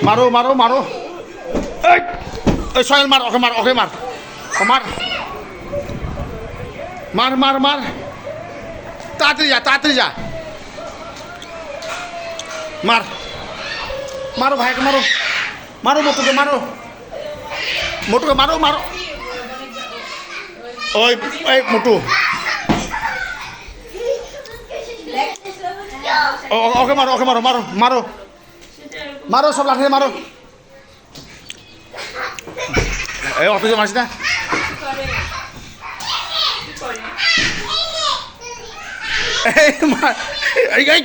মারো মারো মারো, এই সোহেল মার, ওকে মার, ওকে মার, ও মার মার মার মার, তাড়াতাড়ি যা, তাড়াতাড়ি যা, মার মারো ভাইকে মারো, মারো মোটুকে মারো, মোটুকে মারো মারো, ওই ওই মোটু, ওকে মারো, ওকে মারো, মারো মারো মারো, সব লাঠি মারো, এই অফিসে মারিস না, এই মার, এই এই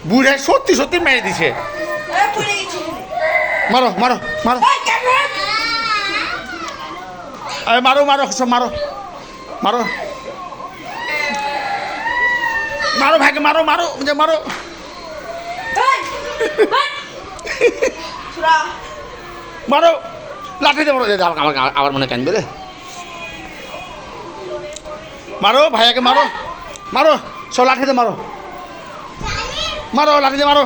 বুড়ে সত্যি সত্যি মেরে দিছে, মারো মারো মারো, মারো মারো সব মারো মারো মারো ভাইকে মারো মারো যে মারো, মারো লাঠিতে মারো, আবার মনে কানবে রে, মারো ভাইয়াকে মারো মারো, সব লাঠিতে মারো মারো, লাঠিতে মারো,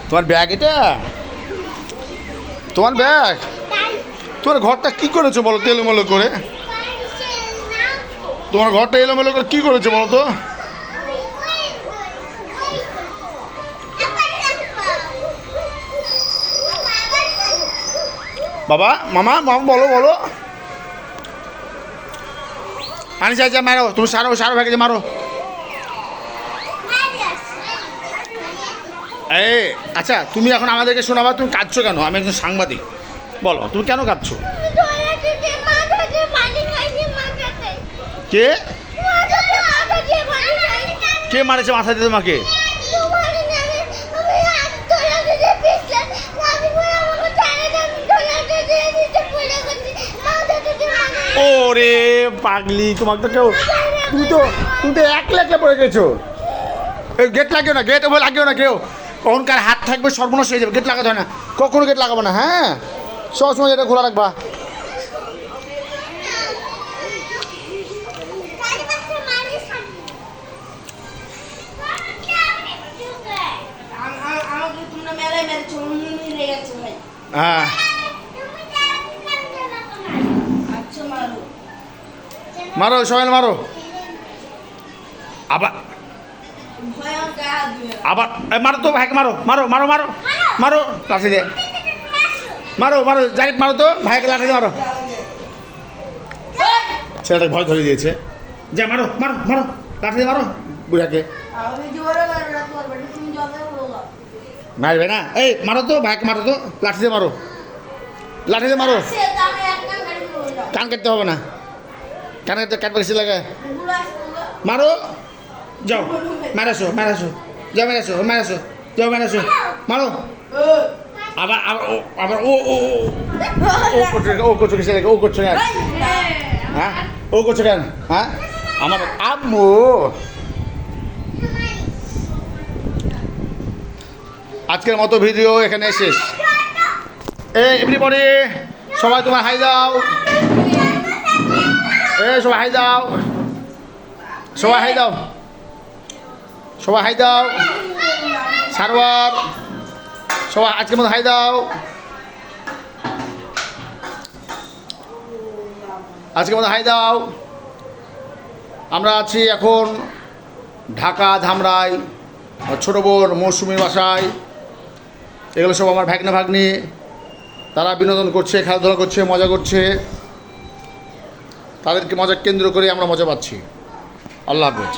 তোমার ব্যাগ এটা, তোমার ব্যাগ, তোমার ঘরটা কি করেছো বলো তো এলোমেলো করে, তোমার ঘরটা এলোমেলো করে কি করেছো বলো তো, বাবা মামা মামা বলো বলো, আনি চাইছে মারো, তুমি সারো সারো ভাইকে মারো, এই আচ্ছা তুমি এখন আমাদেরকে শোনাবা, তুমি কাঁদছো কেন, আমি একজন সাংবাদিক, বলো তুমি কেন কাঁদছো, কে কে মারেছে মাথা দিয়ে তোমাকে, ওরে পাগলি, তোমাকে তো কেউ, তুমি তো একলা একলা পড়ে গেছো, গেট লাগিও না, গেট ওভার লাগিও না কেউ, কখনকার হাত থাকবে সর্বনাশ হয়ে যাবে, গেট লাগাতে হয় না, কখনো গেট লাগাবো না, হ্যাঁ সবসময় এটা খোলা রাখবা, হ্যাঁ মারো সোহেল মারো, আবার আবার মারো তো ভাইকে মারো মারো মারো মারো মারো, লাঠি দিয়ে মারো মারো, জারিফ মারো তো ভাইকে লাঠি দিয়ে মারো, ছেলেটাকে ভয় ধরে দিয়েছে, যা মারো মারো মারো, লাঠি দিয়ে মারো বুড়াকে, মারবে না, এই মারো তো ভাইকে মারো তো, লাঠি দিয়ে মারো, লাঠি দিয়ে মারো, কান কাটতে হবে না, কান কাটতে কাটবে বেশি লাগে, মারো যাও মেরাসো মেরাসো, যাও মেরাসো মেরাসো, যাও মেরাসো মারো, আবার আবার আবার ও ও ও করছো কিসে, ও করছো কেন, হ্যাঁ ও করছো কেন, হ্যাঁ আমার আম্মু, আজকের মতো ভিডিও এখানে শেষ, এভরিবডি সবাই তোমার হাই দাও, সবাই হাই দাও, সবাই হাই দাও, সবাই হাই দাও, সারোয়ার সবাই আজকের মতো হাই দাও, আজকের মতো হাই দাও, আমরা আছি এখন ঢাকা ধামরাই, ছোটো বোন মৌসুমীর বাসায়, এগুলো সব আমার ভাগ্না ভাগ্নি, তারা বিনোদন করছে, খেলাধুলা করছে, মজা করছে, তাদেরকে মজা কেন্দ্র করে আমরা মজা পাচ্ছি, আল্লাহ হাফেজ।